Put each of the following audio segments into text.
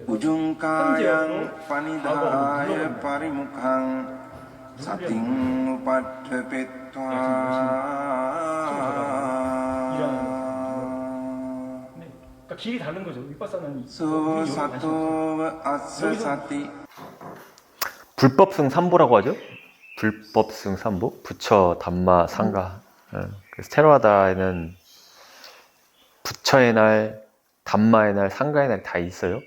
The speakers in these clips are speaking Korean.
우중가양 파니다야 파리묵항 사팅 우파트페토 그러니까 길이 다른 거죠. 윗바사는 소사토 아스사티. 불법승 삼보라고 하죠. 불법승 삼보, 부처, 담마, 상가. 그래서 테라와다에는 부처의 날, 담마의 날, 상가의 날 다 있어요.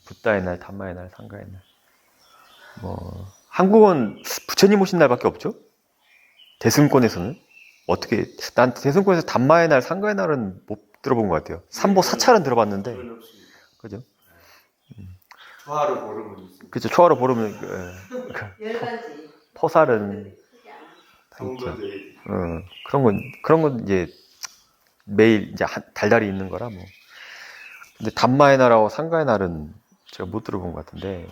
붓다의 날, 담마의 날, 상가의 날. 뭐 한국은 부처님 오신 날밖에 없죠. 대승권에서는 어떻게? 난 대승권에서 담마의 날, 상가의 날은 못 들어본 것 같아요. 삼보 사찰은 들어봤는데, 그죠? 초하루 보름은 있습니다. 그죠. 초하루 보름은 열 가지. 포살은 다 있죠. 성도들이 그런 건 이제 매일 이제 달달이 있는 거라 뭐. 근데 담마의 날하고 상가의 날은 제가 못 들어본 것 같은데,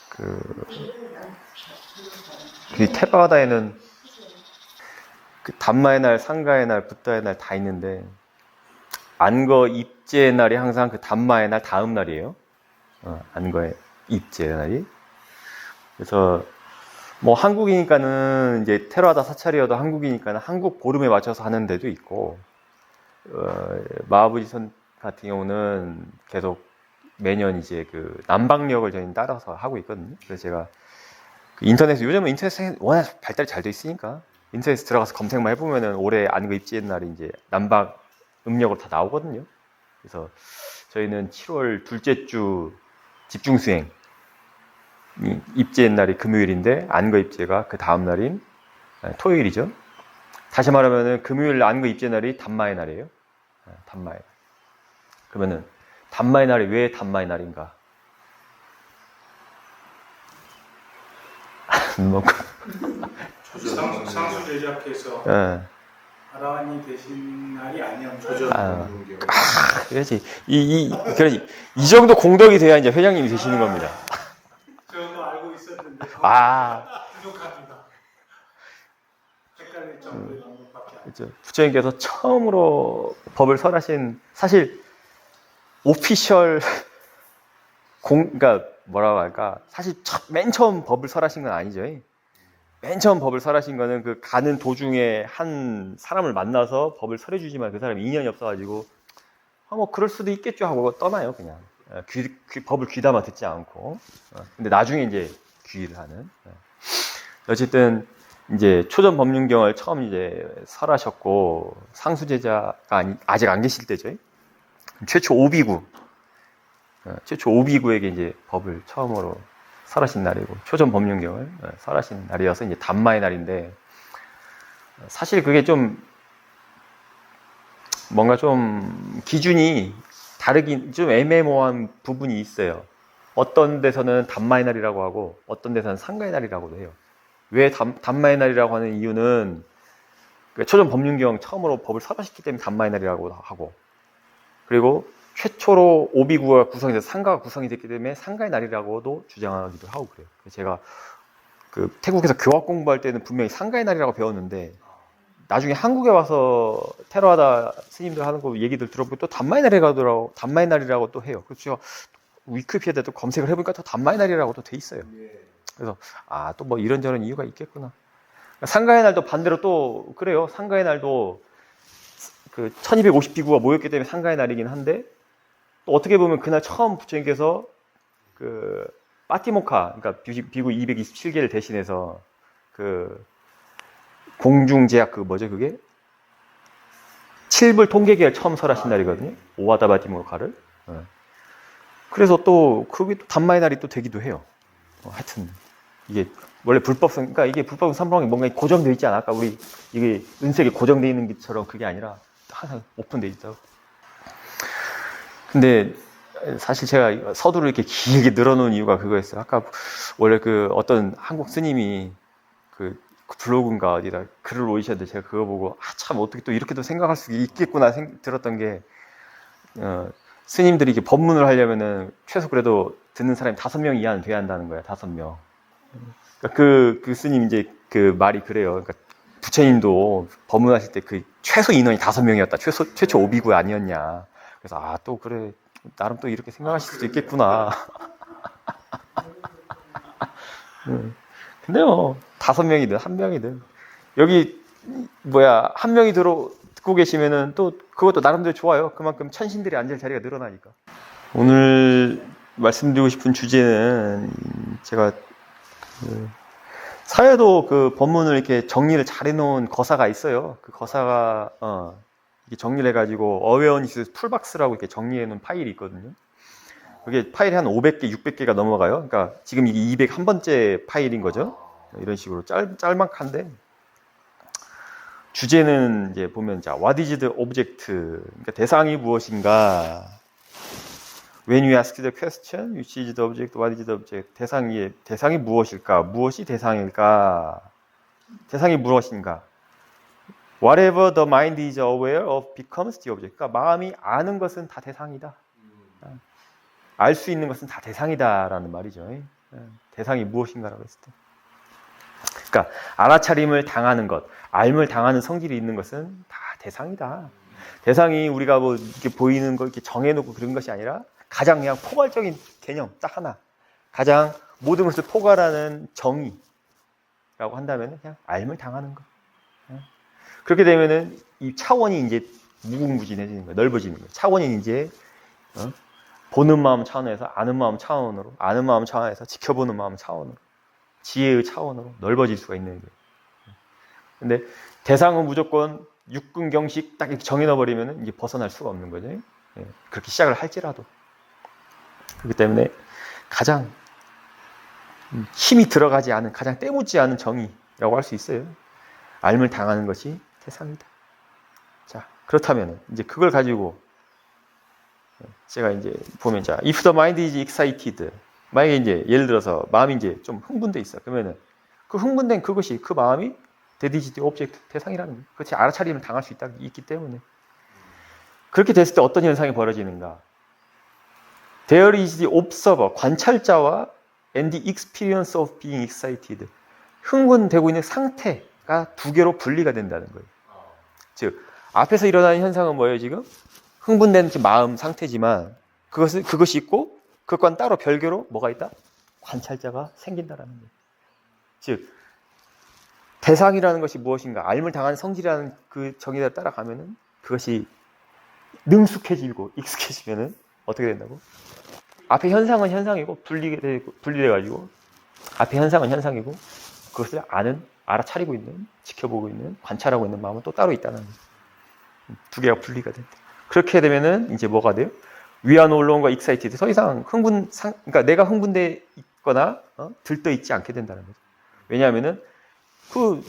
그 테라와다에는 그 담마의 날, 상가의 날, 붓다의 날 다 있는데, 안거 입제의 날이 항상 그 담마의 날 다음 날이에요. 안거의 입제의 날이. 그래서 뭐 한국이니까는 이제 테라와다 사찰이어도 한국이니까는 한국 보름에 맞춰서 하는 데도 있고, 마하부지선 같은 경우는 계속 매년 이제 그 남방역을 저희는 따라서 하고 있거든요. 그래서 제가 그 요즘은 인터넷에 워낙 발달이 잘 돼 있으니까 인터넷에 들어가서 검색만 해보면은 올해 안거 입제의 날이 이제 남방 음력으로 다 나오거든요. 그래서 저희는 7월 둘째 주 집중수행, 입제의 날이 금요일인데 안거 입제가 그 다음 날인 토요일이죠. 다시 말하면은 금요일 안거 입제 날이 담마의 날이에요. 담마의 날. 그러면은 담마의 날이 왜 담마의 날인가? 상수제자께서 아라한이 되신 날이 아니었나요? 그렇지. 그렇지. 이 정도 공덕이 돼야 이제 회장님이 되시는 겁니다. 저도 알고 있었는데 부족합니다. 헷갈릴 정도의 방법밖에 안 그렇죠. 부처님께서 처음으로 법을 설하신, 사실 오피셜 그러니까 뭐라고 할까? 사실 맨 처음 법을 설하신 건 아니죠. 맨 처음 법을 설하신 거는 그 가는 도중에 한 사람을 만나서 법을 설해주지만 그 사람이 인연이 없어가지고 뭐 그럴 수도 있겠죠 하고 떠나요. 그냥 법을 귀담아 듣지 않고. 근데 나중에 이제 귀를 하는. 어쨌든 이제 초전 법륜경을 처음 이제 설하셨고, 상수제자가 아직 안 계실 때죠. 최초 오비구에게 이제 법을 처음으로 설하신 날이고, 초전 법륜경을 설하신 날이어서 이제 담마의 날인데, 사실 그게 좀 뭔가 좀 기준이 다르긴, 좀 애매모호한 부분이 있어요. 어떤 데서는 담마의 날이라고 하고 어떤 데서는 상가의 날이라고도 해요. 왜 담마의 날이라고 하는 이유는 초전 법륜경 처음으로 법을 설하셨기 때문에 담마의 날이라고 하고, 그리고 최초로 오비구가 구성이 돼서 상가가 구성이 됐기 때문에 상가의 날이라고도 주장하기도 하고 그래요. 제가 그 태국에서 교학 공부할 때는 분명히 상가의 날이라고 배웠는데, 나중에 한국에 와서 테라와다 스님들 하는 거 얘기들 들어보고 또 담마의 날이라고 또 해요. 그래서 제가 위키피디아에 또 검색을 해보니까 또 담마의 날이라고 또 돼 있어요. 그래서 또 뭐 이런저런 이유가 있겠구나. 상가의 날도 반대로 또 그래요. 상가의 날도 그 1250비구가 모였기 때문에 상가의 날이긴 한데, 또 어떻게 보면 그날 처음 부처님께서 그 파티모카, 그러니까 비구 227개를 대신해서 그 공중제약 뭐죠 그게? 7불 통계계를 처음 설하신 날이거든요. 오와다 바티모카를. 그래서 또 그게 또 담마의 날이 또 되기도 해요. 하여튼 이게 원래 불법성, 그러니까 이게 불법성 삼보랑이 뭔가 고정되어 있지 않아? 아까 우리 이게 은색이 고정되어 있는 것처럼 그게 아니라 항상 오픈되어 있다고. 근데 사실 제가 서두를 이렇게 길게 늘어놓은 이유가 그거였어요. 아까 원래 그 어떤 한국 스님이 그 블로그인가 어디다 글을 올리셨는데, 제가 그거 보고 참 어떻게 또 이렇게도 생각할 수 있겠구나 들었던 게, 스님들이 이렇게 법문을 하려면은 최소 그래도 듣는 사람이 5명 이하는 돼야 한다는 거야. 5명. 그러니까 그 스님 이제 그 말이 그래요. 그러니까 부처님도 법문하실 때 그 최소 인원이 5명이었다. 최초 오비구 아니었냐. 그래서 또 그래. 나름 또 이렇게 생각하실 수도 있겠구나. 근데 뭐 5명이든 1명이든 여기 뭐야 1명이 듣고 계시면은 또 그것도 나름대로 좋아요. 그만큼 천신들이 앉을 자리가 늘어나니까. 오늘 말씀드리고 싶은 주제는 제가 사회도 그 본문을 이렇게 정리를 잘 해놓은 거사가 있어요. 그 거사가 이렇게 정리를 해가지고 어웨어니스 툴박스라고 이렇게 정리해놓은 파일이 있거든요. 그게 파일이 한 500개, 600개가 넘어가요. 그러니까 지금 이게 201번째 파일인 거죠. 이런 식으로 짤막한데 주제는 이제 보면 자, what is the object? 그러니까 대상이 무엇인가? When you ask the question, which is the object, what is the object? 대상이 무엇일까? 무엇이 대상일까? 대상이 무엇인가? Whatever the mind is aware of becomes the object. 그러니까 마음이 아는 것은 다 대상이다. 알 수 있는 것은 다 대상이다라는 말이죠. 대상이 무엇인가라고 했을 때. 그러니까 알아차림을 당하는 것, 알물 당하는 성질이 있는 것은 다 대상이다. 대상이 우리가 뭐 이렇게 보이는 거 이렇게 정해놓고 그런 것이 아니라 가장 그냥 포괄적인 개념 딱 하나. 가장 모든 것을 포괄하는 정의라고 한다면 그냥 알물 당하는 것. 그렇게 되면은 이 차원이 이제 무궁무진해지는 거예요. 넓어지는 거예요. 차원이 이제 보는 마음 차원에서 아는 마음 차원으로, 아는 마음 차원에서 지켜보는 마음 차원으로, 지혜의 차원으로 넓어질 수가 있는 거예요. 근데 대상은 무조건 육근경식 딱 이렇게 정해놔버리면 이제 벗어날 수가 없는 거죠. 그렇게 시작을 할지라도. 그렇기 때문에 가장 힘이 들어가지 않은, 가장 때묻지 않은 정의라고 할 수 있어요. 알물 당하는 것이 대상이다. 자, 그렇다면 이제 그걸 가지고 제가 이제 보면 자, if the mind is excited, 만약에 이제 예를 들어서 마음이 이제 좀 흥분돼 있어. 그러면은 그 흥분된 그것이 그 마음이 that is the object 대상이라는 거예요. 그렇지 알아차림을 당할 수 있기 때문에 그렇게 됐을 때 어떤 현상이 벌어지는가? There is the observer 관찰자와 and the experience of being excited 흥분되고 있는 상태가 두 개로 분리가 된다는 거예요. 즉 앞에서 일어나는 현상은 뭐예요 지금? 흥분된 마음 상태지만 그것이 있고 그것과는 따로 별개로 뭐가 있다? 관찰자가 생긴다라는 거예요. 즉 대상이라는 것이 무엇인가? 알물 당하는 성질이라는 그 정의에 따라가면은 그것이 능숙해지고 익숙해지면은 어떻게 된다고? 앞에 현상은 현상이고 분리돼가지고 앞에 현상은 현상이고 그것을 알아차리고 있는, 지켜보고 있는, 관찰하고 있는 마음은 또 따로 있다는 거예요. 두 개가 분리가 된다. 그렇게 되면은 이제 뭐가 돼요? We are no longer excited. 더 이상 그러니까 내가 흥분돼 있거나 들떠 있지 않게 된다는 거죠. 왜냐하면은 그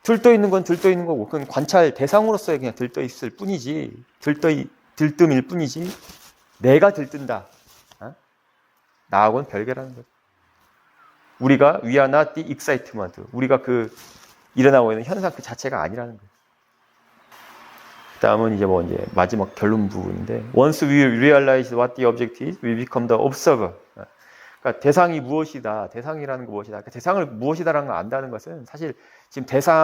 들떠 있는 건 들떠 있는 거고, 그건 관찰 대상으로서의 그냥 들떠 있을 뿐이지, 들뜸일 뿐이지, 내가 들뜬다. 나하고는 별개라는 거죠. 우리가 we are not the excitement. 우리가 그 일어나고 있는 현상 그 자체가 아니라는 거예요. 다음은 이제 뭐 이제 마지막 결론 부분인데, once we realize what the object is, we become the observer. 그러니까 대상이 무엇이다, 대상이라는 거 무엇이다. 그러니까 대상을 무엇이다라는 걸 안다는 것은 사실 지금 그러니까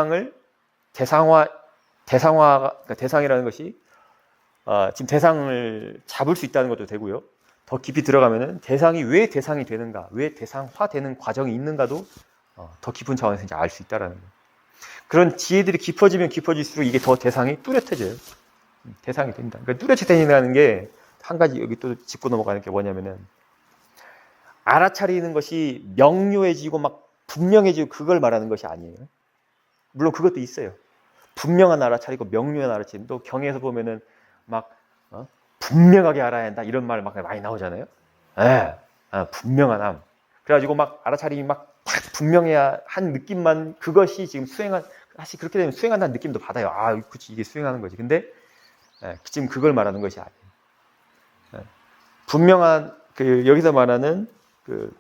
대상이라는 것이 지금 대상을 잡을 수 있다는 것도 되고요. 더 깊이 들어가면은 대상이 왜 대상이 되는가, 왜 대상화되는 과정이 있는가도 더 깊은 차원에서 이제 알 수 있다라는 거예요. 그런 지혜들이 깊어지면 깊어질수록 이게 더 대상이 뚜렷해져요. 대상이 된다. 그러니까 뚜렷해진다는 게 한 가지 여기 또 짚고 넘어가는 게 뭐냐면은 알아차리는 것이 명료해지고 막 분명해지고 그걸 말하는 것이 아니에요. 물론 그것도 있어요. 분명한 알아차리고 명료한 알아차림. 또 경에서 보면은 막 분명하게 알아야 한다 이런 말 막 많이 나오잖아요. 분명한 암. 그래가지고 막 알아차림이 막 딱 분명해야 한 느낌만 그것이 지금 사실 그렇게 되면 수행한다는 느낌도 받아요. 그치 이게 수행하는 거지. 근데 지금 그걸 말하는 것이 아니에요. 분명한 여기서 말하는 그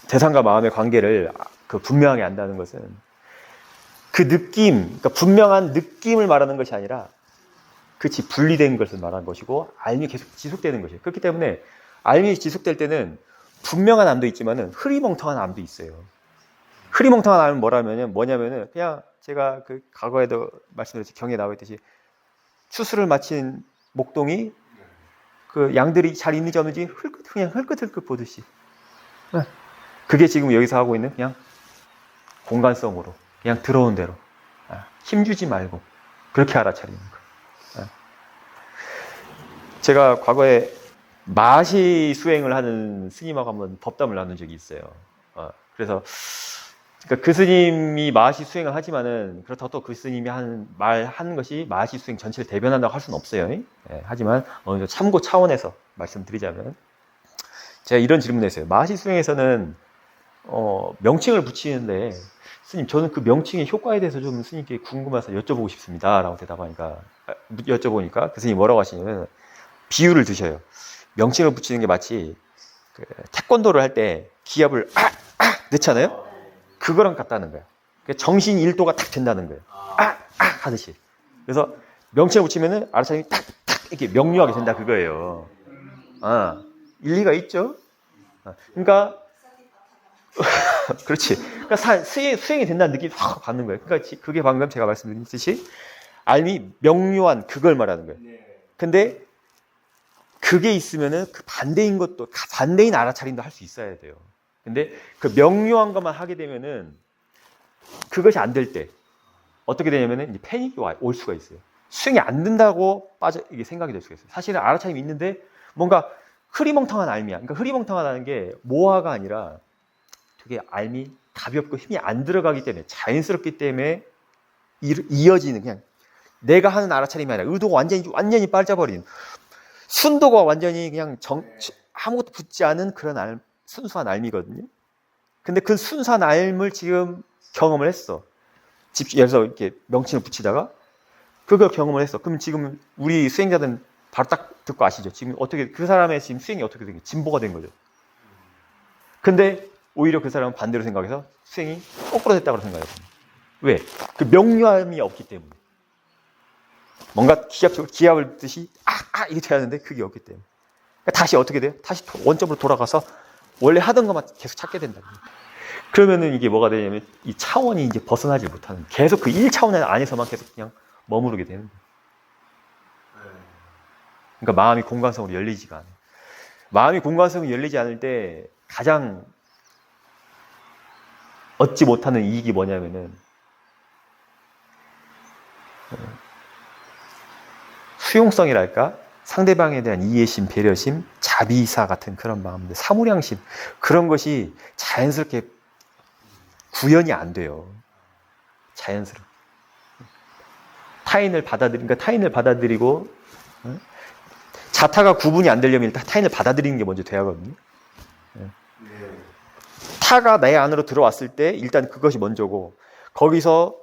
대상과 마음의 관계를 분명하게 안다는 것은 그 느낌, 그러니까 분명한 느낌을 말하는 것이 아니라 그치 분리된 것을 말하는 것이고 알미 계속 지속되는 것이에요. 그렇기 때문에 알미 지속될 때는 분명한 암도 있지만은 흐리멍텅한 암도 있어요. 흐리멍텅한 암은 뭐냐면은 그냥 제가 그 과거에도 말씀드렸지 경에 나와 있듯이 추수를 마친 목동이 그 양들이 잘 있는지 없는지 그냥 흘끗흘끗 보듯이. 그게 지금 여기서 하고 있는 그냥 공간성으로 그냥 들어온 대로 힘주지 말고 그렇게 알아차리는 거. 제가 과거에 마시 수행을 하는 스님하고 한번 법담을 나눈 적이 있어요. 그래서 그러니까 그 스님이 마시 수행을 하지만은 그렇다고 또 그 스님이 하는 것이 마시 수행 전체를 대변한다고 할 수는 없어요. 하지만 어느 정도 참고 차원에서 말씀드리자면 제가 이런 질문을 했어요. 마시 수행에서는 명칭을 붙이는데 스님 저는 그 명칭의 효과에 대해서 좀 스님께 궁금해서 여쭤보고 싶습니다 라고 여쭤보니까 그 스님이 뭐라고 하시냐면 비유를 드셔요. 명칭을 붙이는 게 마치 그 태권도를 할 때 기압을 넣잖아요. 그거랑 같다는 거예요. 정신 일도가 딱 된다는 거예요. 하듯이. 그래서 명칭을 붙이면은 알아차림이 딱 이렇게 명료하게 된다 그거예요. 일리가 있죠. 그러니까 그렇지. 그러니까 수행이 된다는 느낌이 확 받는 거예요. 그러니까 그게 방금 제가 말씀드렸듯이 알미 명료한 그걸 말하는 거예요. 근데 그게 있으면은 그 반대인 알아차림도 할 수 있어야 돼요. 근데 그 명료한 것만 하게 되면은 그것이 안 될 때 어떻게 되냐면은 이제 패닉이 올 수가 있어요. 수행이 안 된다고 이게 생각이 될 수가 있어요. 사실은 알아차림이 있는데 뭔가 흐리멍텅한 알미야. 그러니까 흐리멍텅하다는 게 모아가 아니라 되게 알미 가볍고 힘이 안 들어가기 때문에 자연스럽기 때문에 이어지는 그냥 내가 하는 알아차림이 아니라 의도가 완전히 빠져버린 순도가 완전히 그냥 아무것도 붙지 않은 그런 순수한 알미거든요. 근데 그 순수한 알을 지금 경험을 했어. 예를 들어서 이렇게 명칭을 붙이다가 그걸 경험을 했어. 그럼 지금 우리 수행자들은 바로 딱 듣고 아시죠? 지금 어떻게 그 사람의 지금 수행이 어떻게 된 거예요? 진보가 된 거죠. 근데 오히려 그 사람은 반대로 생각해서 수행이 거꾸로 됐다고 생각해요. 왜? 그 명료함이 없기 때문에. 뭔가 기압을 듯이 이렇게 해야 하는데 그게 없기 때문에. 그러니까 다시 어떻게 돼요? 다시 원점으로 돌아가서 원래 하던 것만 계속 찾게 된다. 그러면은 이게 뭐가 되냐면 이 차원이 이제 벗어나지 못하는 계속 그 1차원 안에서만 계속 그냥 머무르게 되는 거예요. 그러니까 마음이 공간성으로 열리지가 않아요. 마음이 공간성으로 열리지 않을 때 가장 얻지 못하는 이익이 뭐냐면은 수용성이랄까? 상대방에 대한 이해심, 배려심, 자비사 같은 그런 마음들, 사무량심 그런 것이 자연스럽게 구현이 안 돼요. 자연스럽게. 타인을 받아들이고 자타가 구분이 안 되려면 일단 타인을 받아들이는 게 먼저 돼야 하거든요. 타가 내 안으로 들어왔을 때 일단 그것이 먼저고 거기서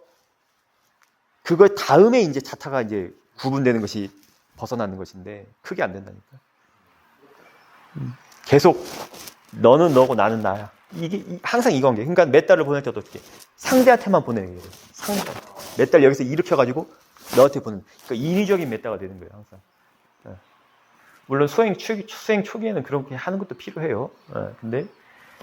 그거 다음에 이제 자타가 이제 구분되는 것이 벗어나는 것인데 그게 안 된다니까. 계속 너는 너고 나는 나야. 이게 항상 이 관계. 그러니까 몇 달을 보낼 때도 어떻게 상대한테만 보내는 거예요. 몇 달 여기서 일으켜가지고 너한테 보는. 그러니까 인위적인 메타가 되는 거예요. 항상. 물론 수행 초기에는 그렇게 하는 것도 필요해요. 근데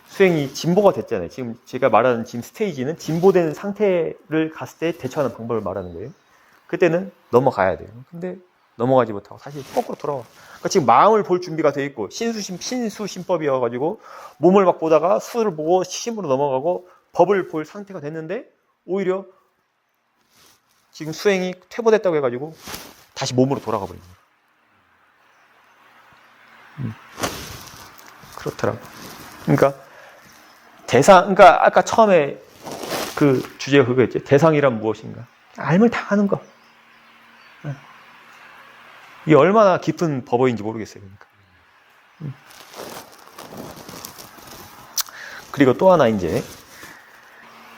수행이 진보가 됐잖아요. 지금 제가 말하는 지금 스테이지는 진보된 상태를 갔을 때 대처하는 방법을 말하는 거예요. 그때는 넘어가야 돼요. 근데 넘어가지 못하고 사실 거꾸로 돌아와. 그러니까 지금 마음을 볼 준비가 돼 있고 신수심법이어가지고 몸을 막 보다가 수를 보고 심으로 넘어가고 법을 볼 상태가 됐는데 오히려 지금 수행이 퇴보됐다고 해가지고 다시 몸으로 돌아가 버린 거예요. 그렇더라고. 그러니까 아까 처음에 그 주제가 그거였지. 대상이란 무엇인가? 알물 당하는 거. 이게 얼마나 깊은 법어인지 모르겠어요. 그러니까. 그리고 또 하나 이제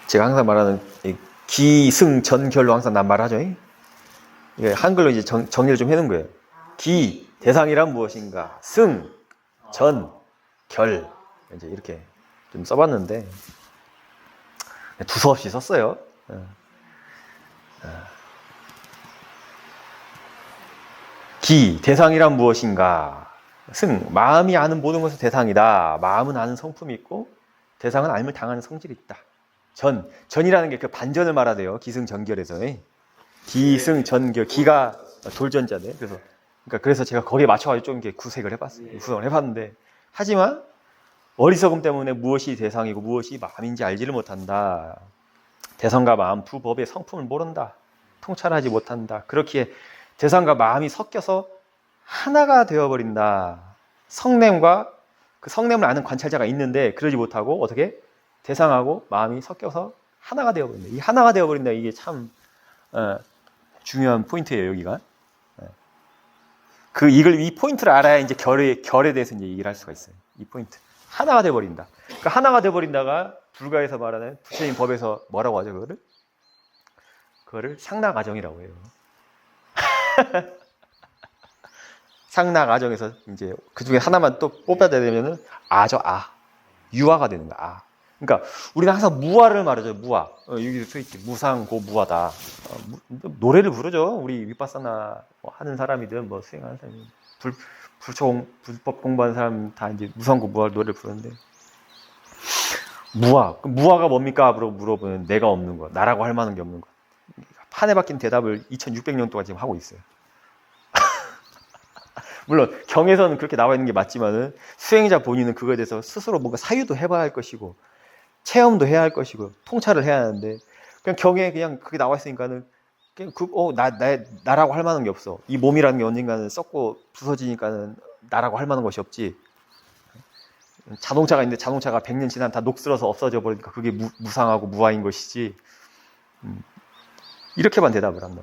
제가 항상 말하는 기승전결로 항상 난 말하죠. 이게 한글로 이제 정리를 좀 해놓은 거예요. 기 대상이란 무엇인가? 승 전 결 이제 이렇게 좀 써봤는데 두서없이 썼어요. 기 대상이란 무엇인가? 승 마음이 아는 모든 것은 대상이다. 마음은 아는 성품이 있고 대상은 알물 당하는 성질이 있다. 전이라는 게 그 반전을 말하대요. 기승전결에서 기승전결 기가 돌전자네. 그래서 그러니까 그래서 제가 거기에 맞춰가지고 좀 이렇게 구색을 해봤어요. 구성을 해봤는데, 하지만 어리석음 때문에 무엇이 대상이고 무엇이 마음인지 알지를 못한다. 대상과 마음 두 법의 성품을 모른다. 통찰하지 못한다. 그렇기에 대상과 마음이 섞여서 하나가 되어버린다. 성냄과 그 성냄을 아는 관찰자가 있는데 그러지 못하고 어떻게 대상하고 마음이 섞여서 하나가 되어버린다. 이 하나가 되어버린다. 이게 참 중요한 포인트예요. 여기가. 이 포인트를 알아야 이제 결에 대해서 이제 얘기를 할 수가 있어요. 이 포인트. 하나가 되어버린다. 그러니까 하나가 되어버린다가 불가에서 말하는 부처님 법에서 뭐라고 하죠? 그거를 상락아정이라고 해요. 상락아정에서 이제 그 중에 하나만 또 뽑아야 되면은 유아가 되는 거야. 그러니까 우리는 항상 무아를 말하죠. 무아. 여기도 써있지. 무상고 무아다. 노래를 부르죠. 우리 윗바사나 하는 사람이든 뭐 수행하는 사람이든 불법 공부하는 사람 다 이제 무상고 무아 노래를 부르는데, 무아가 뭡니까? 물어보면 내가 없는 것, 나라고 할 만한 게 없는 것. 판에 박힌 대답을 2600년 동안 지금 하고 있어요. 물론 경에서는 그렇게 나와 있는 게 맞지만은 수행자 본인은 그거에 대해서 스스로 뭔가 사유도 해봐야 할 것이고 체험도 해야 할 것이고 통찰을 해야 하는데, 그냥 경에 그냥 그게 나와 있으니까는 그냥 나라고 할 만한 게 없어. 이 몸이라는 게 언젠가는 썩고 부서지니까는 나라고 할 만한 것이 없지. 자동차가 있는데 자동차가 100년 지나면 다 녹슬어서 없어져 버리니까 그게 무상하고 무아인 것이지. 이렇게만 대답을 한다.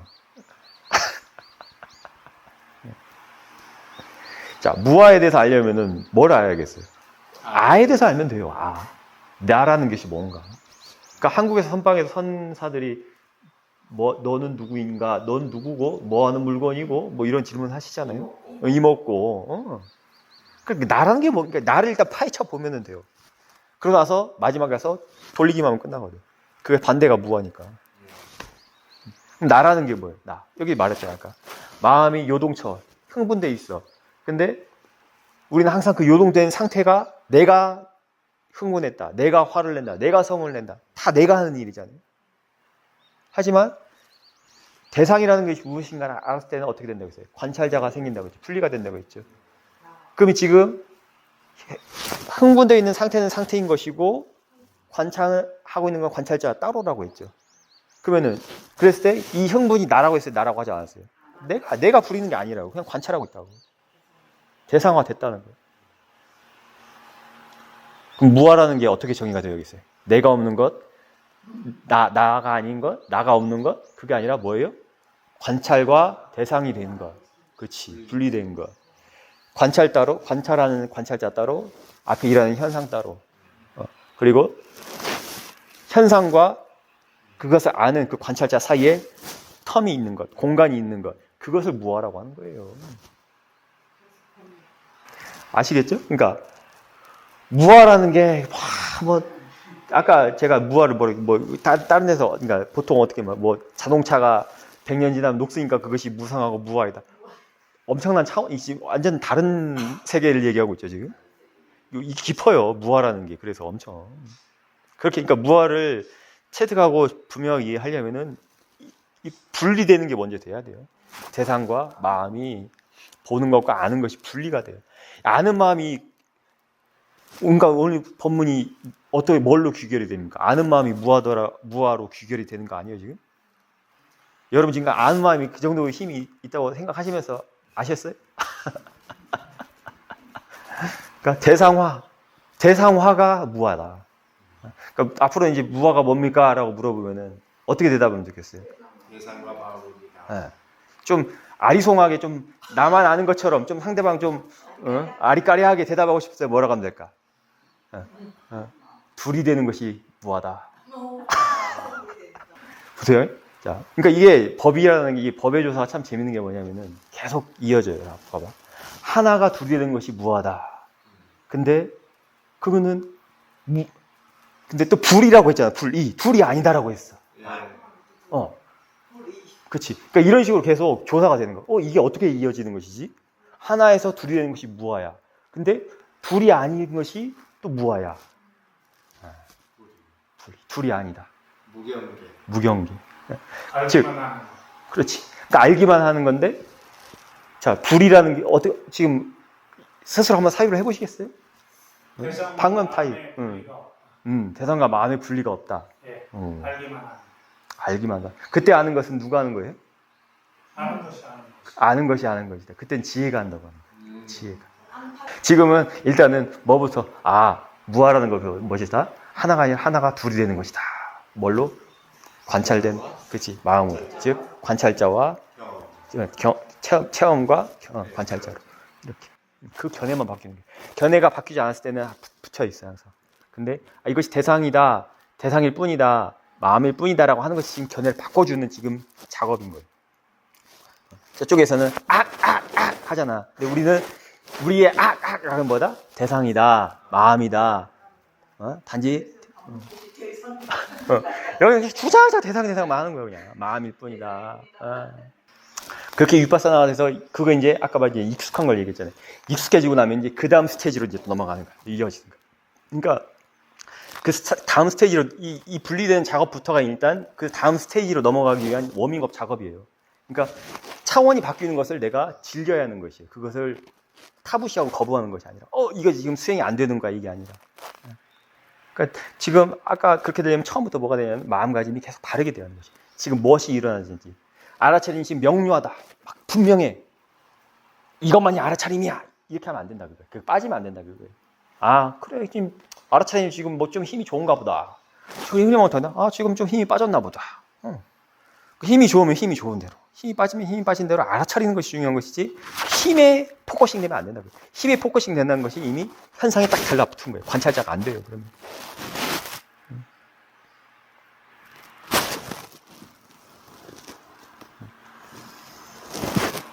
자, 무아에 대해서 알려면은 뭘 알아야겠어요? 아에 대해서 알면 돼요. 나라는 것이 뭔가. 그러니까 한국에서 선방에서 선사들이 너는 누구인가, 넌 누구고, 뭐 하는 물건이고, 뭐 이런 질문 하시잖아요. 이먹고. 그러니까 나라는 게 뭡니까? 나를 일단 파헤쳐 보면 돼요. 그러고 나서 마지막에 가서 돌리기만 하면 끝나거든. 그게 반대가 무아니까. 그럼 나라는 게 뭐예요? 여기 말했잖아요. 아까. 마음이 요동쳐. 흥분돼 있어. 근데 우리는 항상 그 요동된 상태가 내가 흥분했다, 내가 화를 낸다, 내가 성을 낸다. 다 내가 하는 일이잖아요. 하지만 대상이라는 것이 무엇인가를 알았을 때는 어떻게 된다고 했어요? 관찰자가 생긴다고 했죠. 분리가 된다고 했죠. 그러면 지금 흥분되어 있는 상태는 상태인 것이고 관찰하고 있는 건 관찰자가 따로라고 했죠. 그러면은 그랬을 때 이 흥분이 나라고 했어요? 나라고 하지 않았어요? 내가 부리는 게 아니라고. 그냥 관찰하고 있다고. 대상화 됐다는 거예요. 그럼 무아라는 게 어떻게 정의가 되어 있어요? 내가 없는 것, 나가 아닌 것, 나가 없는 것, 그게 아니라 뭐예요? 관찰과 대상이 된 것. 그렇지. 분리된 것. 관찰 따로, 관찰하는 관찰자 따로, 앞에 일하는 현상 따로. 그리고 현상과 그것을 아는 그 관찰자 사이에 텀이 있는 것, 공간이 있는 것. 그것을 무아라고 하는 거예요. 아시겠죠? 그러니까 무아라는 게 아까 제가 무아를 다른 데서, 그러니까 보통 어떻게 자동차가 100년 지나면 녹으니까 그것이 무상하고 무아이다. 엄청난 차원이지. 완전 다른 세계를 얘기하고 있죠 지금. 이 깊어요 무아라는 게. 그래서 엄청 그렇게, 그러니까 무아를 체득하고 분명히 이해하려면은 이 분리되는 게 먼저 돼야 돼요. 대상과 마음이 보는 것과 아는 것이 분리가 돼요. 아는 마음이, 그러니까 오늘 법문이 어떻게 뭘로 귀결이 됩니까? 아는 마음이 무아로 귀결이 되는 거 아니에요 지금? 여러분 지금 아는 마음이 그 정도의 힘이 있다고 생각하시면서 아셨어요? 그러니까 대상화가 무아다. 그러니까 앞으로 이제 무아가 뭡니까? 라고 물어보면은 어떻게 대답하면 좋겠어요? 대상과 마음입니다. 네. 좀 아리송하게, 좀 나만 아는 것처럼 좀 상대방 좀 아리까리하게 대답하고 싶어요. 뭐라고 하면 될까? 둘이 되는 것이 무아다. 보세요. 자, 그러니까 이게 법이라는 게, 법의 조사가 참 재밌는 게 뭐냐면은 계속 이어져요. 봐봐. 하나가 둘이 되는 것이 무아다. 근데 그거는 근데 또 불이라고 했잖아. 둘이 아니다라고 했어. 그렇지. 그러니까 이런 식으로 계속 조사가 되는 거. 이게 어떻게 이어지는 것이지? 하나에서 둘이 되는 것이 무아야. 근데 둘이 아닌 것이 또 무아야. 둘이 아니다. 무경계. 알기만 하는 거. 그렇지. 그러니까 알기만 하는 건데, 자, 불이라는 게 어떻게 지금 스스로 한번 사유를 해보시겠어요? 대상과 방금 타입. 마음의 응. 분리가 없다. 대상과 마음의 분리가 없다. 예, 음. 알기만 하는. 알기만 한다. 그때 아는 것은 누가 아는 거예요? 아는 것이 아는 것. 아는 것이 아는 것이다. 그땐 지혜가 한다고 하는 거예요. 지혜가. 지금은 일단은 뭐부터 무아라는 거 뭐지다? 하나가 아니라 하나가 둘이 되는 것이다. 뭘로? 관찰된, 그렇지, 마음으로. 즉 관찰자와 체험과 관찰자로 이렇게 그 견해만 바뀌는 거예요. 견해가 바뀌지 않았을 때는 붙여 있어요 항상. 근데 이것이 대상이다, 대상일 뿐이다, 마음일 뿐이다라고 하는 것이 지금 견해를 바꿔주는 지금 작업인 거예요. 저쪽에서는 하잖아. 근데 우리는 우리의 악은 뭐다? 대상이다, 마음이다. 단지 여기 주자자 대상 많은 거예요. 그냥 마음일 뿐이다. 그렇게 윗바사나가 돼서 그거 이제 아까 말한 익숙한 걸 얘기했잖아요. 익숙해지고 나면 이제 그 다음 스테이지로 이제 또 넘어가는 거야. 이어지는 거야. 그러니까 그 다음 스테이지로 이 분리된 작업부터가 일단 그 다음 스테이지로 넘어가기 위한 워밍업 작업이에요. 그러니까 차원이 바뀌는 것을 내가 즐겨야 하는 것이에요. 그것을 타부시하고 거부하는 것이 아니라 이거 지금 수행이 안 되는 거야 이게 아니라. 그러니까 지금 아까 그렇게 되려면 처음부터 뭐가 되냐면 마음가짐이 계속 다르게 되는 것이. 지금 무엇이 일어나는지 알아차림이 지금 명료하다, 막 분명해. 이것만이 알아차림이야. 이렇게 하면 안 된다 그거예요. 그 빠지면 안 된다 그거예요. 그래 지금 알아차림이 지금 뭐 좀 힘이 좋은가 보다. 지금 힘이 못한다. 지금 좀 힘이 빠졌나 보다. 힘이 좋으면 힘이 좋은 대로, 힘이 빠지면 힘이 빠진 대로 알아차리는 것이 중요한 것이지 힘에 포커싱 되면 안 된다. 힘에 포커싱 된다는 것이 이미 현상에 딱 달라붙은 거예요. 관찰자가 안 돼요. 그러면.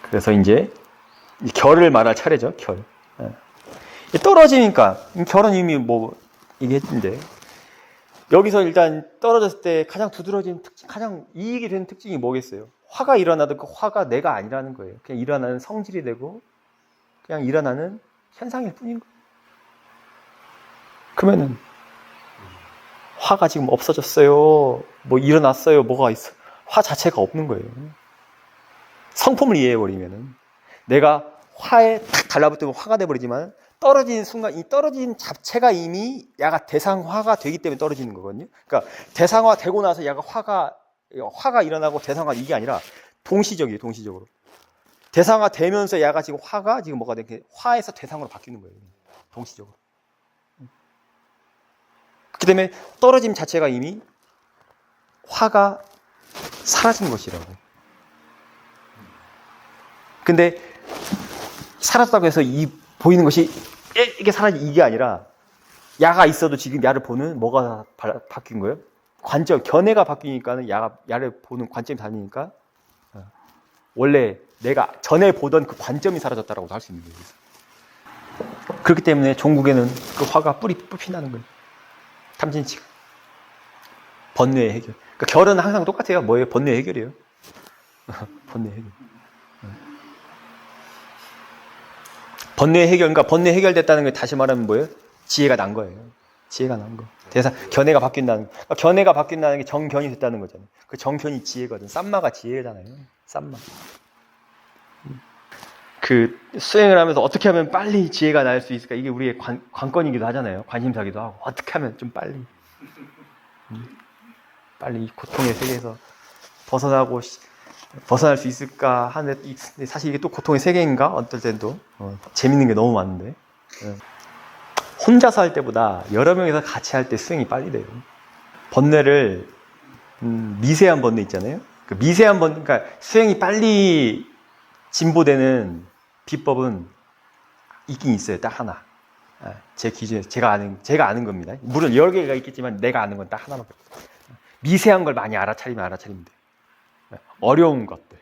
그래서 이제 결을 말할 차례죠. 결. 떨어지니까 결은 이미 뭐 얘기했는데 여기서 일단 떨어졌을 때 가장 두드러진 특징, 가장 이익이 되는 특징이 뭐겠어요? 화가 일어나도 그 화가 내가 아니라는 거예요. 그냥 일어나는 성질이 되고 그냥 일어나는 현상일 뿐인 거예요. 그러면은 화가 지금 없어졌어요. 뭐 일어났어요. 뭐가 있어? 화 자체가 없는 거예요. 성품을 이해해버리면은 내가 화에 탁 달라붙으면 화가 돼버리지만 떨어지는 순간 이 떨어진 자체가 이미 야가 대상화가 되기 때문에 떨어지는 거거든요. 그러니까 대상화 되고 나서 야가 화가 일어나고 대상화 이게 아니라 동시적이에요. 동시적으로 대상화 되면서 야가 지금 화가 지금 뭐가 돼? 화에서 대상으로 바뀌는 거예요. 동시적으로. 그렇기 때문에 떨어짐 자체가 이미 화가 사라진 것이라고. 근데 사라졌다고 해서 이 보이는 것이 이게 사라진 이게 아니라 야가 있어도 지금 야를 보는 뭐가 바뀐 거예요? 관점, 견해가 바뀌니까는 야를 보는 관점이 다르니까 원래 내가 전에 보던 그 관점이 사라졌다라고 할 수 있는 거예요. 그렇기 때문에 종국에는 그 화가 뿌피 나는 거예요. 탐진치가. 번뇌의 해결. 그러니까 결은 항상 똑같아요. 뭐예요? 번뇌의 해결이에요. 번뇌의 해결. 번뇌 해결, 그러니까 번뇌 해결됐다는 게 다시 말하면 뭐예요? 지혜가 난 거예요. 지혜가 난 거. 견해가 바뀐다는 거. 그러니까 견해가 바뀐다는 게 정견이 됐다는 거잖아요. 그 정견이 지혜거든. 쌈마가 지혜잖아요. 쌈마. 그 수행을 하면서 어떻게 하면 빨리 지혜가 날 수 있을까? 이게 우리의 관건이기도 하잖아요. 관심사기도 하고. 어떻게 하면 좀 빨리. 빨리 이 고통의 세계에서 벗어날 수 있을까 하는데 사실 이게 또 고통의 세계인가? 어떨 때도 재밌는 게 너무 많은데 혼자서 할 때보다 여러 명이서 같이 할 때 수행이 빨리 돼요. 번뇌를 미세한 번뇌 있잖아요. 그 미세한 그러니까 수행이 빨리 진보되는 비법은 있긴 있어요. 딱 하나. 제 기준에 제가 아는 겁니다. 물론 여러 개가 있겠지만 내가 아는 건 딱 하나밖에 없어요. 미세한 걸 많이 알아차리면 돼. 어려운 것들.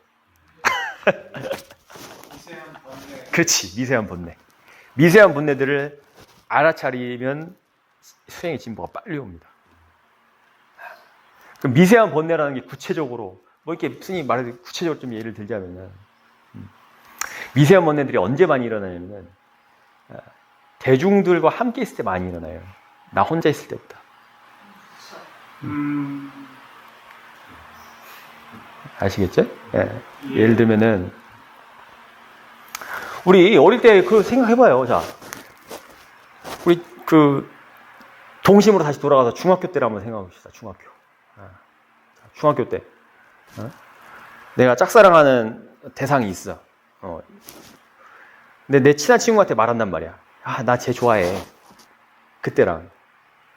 미세한 번뇌. 그렇지, 미세한 번뇌. 미세한 번뇌들을 알아차리면 수행의 진보가 빨리 옵니다. 그 미세한 번뇌라는 게 구체적으로 뭐 이렇게 스님이 말해도 구체적으로 좀 예를 들자면은 미세한 번뇌들이 언제 많이 일어나냐면은 대중들과 함께 있을 때 많이 일어나요. 나 혼자 있을 때보다. 아시겠죠? 예. 예를 들면은 우리 어릴 때 그 생각해봐요. 자, 우리 그 동심으로 다시 돌아가서 중학교 때를 한번 생각해봅시다. 중학교. 중학교 때. 내가 짝사랑하는 대상이 있어. 근데 내 친한 친구한테 말한단 말이야. 아, 나 쟤 좋아해. 그때랑.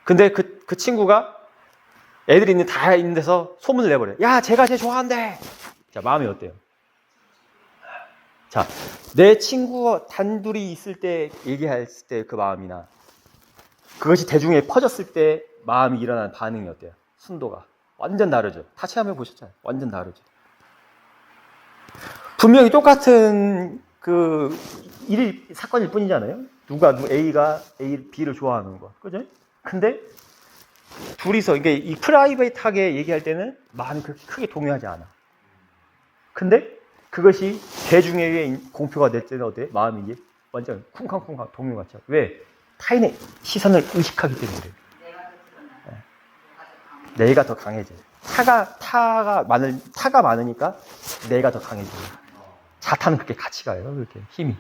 근데 그 친구가 애들이 다 있는 데서 소문을 내버려. 야, 쟤가 쟤 좋아한대. 자, 마음이 어때요? 자, 내 친구와 단둘이 있을 때 얘기했을 때 그 마음이나 그것이 대중에 퍼졌을 때 마음이 일어나는 반응이 어때요? 순도가. 완전 다르죠. 다 체험해 보셨잖아요. 완전 다르죠. 분명히 똑같은 그 사건일 뿐이잖아요. A가 B를 좋아하는 거. 그죠? 근데 둘이서 이게 이 프라이빗하게 얘기할 때는 마음이 그렇게 크게 동요하지 않아. 근데 그것이 대중에 의해 공표가 될 때는 어때? 마음이 이제 완전 쿵쾅쿵쾅 동요같죠. 왜? 타인의 시선을 의식하기 때문에 그래요. 내가 더 강해져요. 타가 많으니까 내가 더 강해져요. 자타는 그렇게 같이 가요. 그렇게 힘이.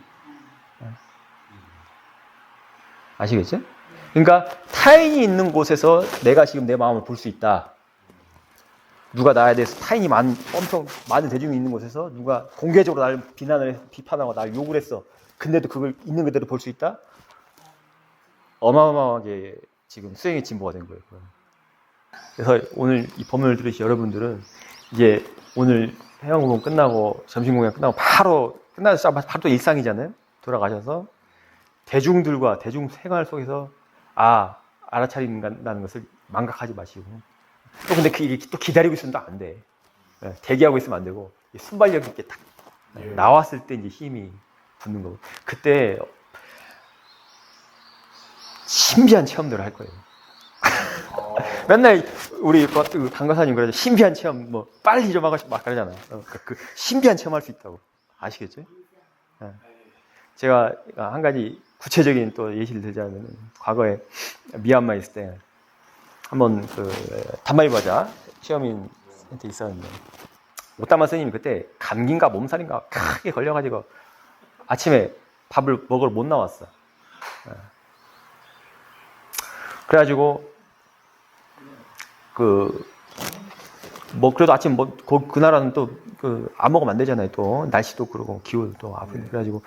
아시겠죠? 그러니까 타인이 있는 곳에서 내가 지금 내 마음을 볼 수 있다. 누가 나에 대해서 타인이 엄청 많은 대중이 있는 곳에서 누가 공개적으로 나를 비판하고 나를 욕을 했어. 근데도 그걸 있는 그대로 볼 수 있다? 어마어마하게 지금 수행의 진보가 된 거예요. 그래서 오늘 이 법문을 들으신 여러분들은 이제 오늘 해양공연 끝나고 점심공연 끝나고 바로 끝나서 바로 또 일상이잖아요. 돌아가셔서 대중들과 대중 생활 속에서 알아차린다는 것을 망각하지 마시고 또 근데 이게 또 기다리고 있으면 또 안 돼. 대기하고 있으면 안 되고 순발력 있게 딱 나왔을 때 이제 힘이 붙는 거고 그때 신비한 체험들을 할 거예요. 맨날 우리 강과사님 그러죠. 신비한 체험 뭐 빨리 좀 하고 막 그러잖아. 그 신비한 체험할 수 있다고 아시겠죠? 제가 한 가지 구체적인 또 예시를 들자면 과거에 미얀마에 있을 때 한번 그 단마리 과자 시험인한테 있었는데 오따마 스님이 그때 감기인가 몸살인가 크게 걸려가지고 아침에 밥을 먹으러 못 나왔어. 그래가지고 그래도 아침 그 나라는 또 안 먹으면 안 되잖아요. 또 날씨도 그러고 기후도 또 아픈데 그래가지고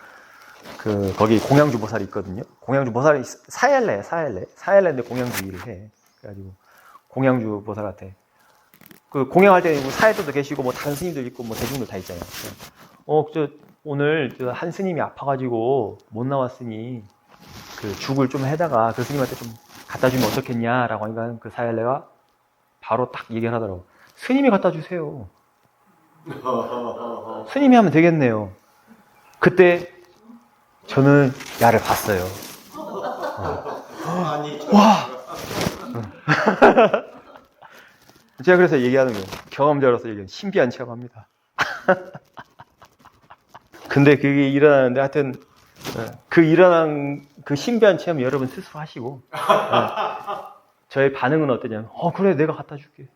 거기 공양주 보살이 있거든요. 공양주 보살이 사헬레인데 공양주 일을 해. 그래가지고 공양주 보살한테 공양할 때 사회도도 계시고 뭐 다른 스님들 있고 뭐 대중들 다 있잖아요. 오늘 한 스님이 아파가지고 못 나왔으니 그 죽을 좀 해다가 그 스님한테 좀 갖다 주면 어떻겠냐라고 하니까 그 사헬레가 바로 딱 얘기를 하더라고. 스님이 갖다 주세요. 스님이 하면 되겠네요. 그때 저는 야를 봤어요. 와! 제가 그래서 얘기하는 거예요. 경험자로서 얘기하는 신비한 체험합니다. 근데 그게 일어나는데 하여튼 그 일어난 그 신비한 체험 여러분 스스로 하시고 저의 반응은 어떠냐면 그래 내가 갖다 줄게.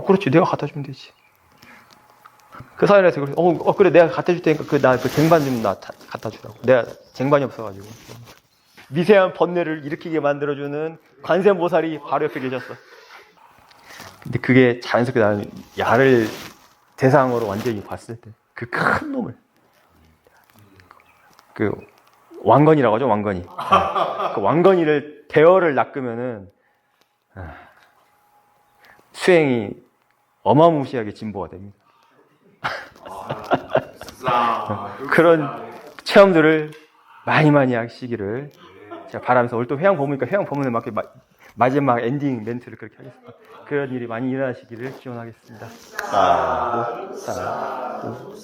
그렇지 내가 갖다 주면 되지. 그 사연에서 그래 내가 갖다 줄 테니까 나 쟁반 좀 갖다 주라고. 내가 쟁반이 없어가지고 미세한 번뇌를 일으키게 만들어주는 관세음보살이 바로 옆에 계셨어. 근데 그게 자연스럽게 나는 야를 대상으로 완전히 봤을 때 그 큰 놈을 왕건이라고 하죠. 왕건이. 그 왕건이를 대어를 낚으면은 수행이 어마무시하게 진보가 됩니다. 그런 체험들을 많이 하시기를 제가 바라면서 오늘 또 회양 법문이니까 회양 법문에 맞게 마지막 엔딩 멘트를 그렇게 하겠습니다. 그런 일이 많이 일어나시기를 기원하겠습니다. 사두.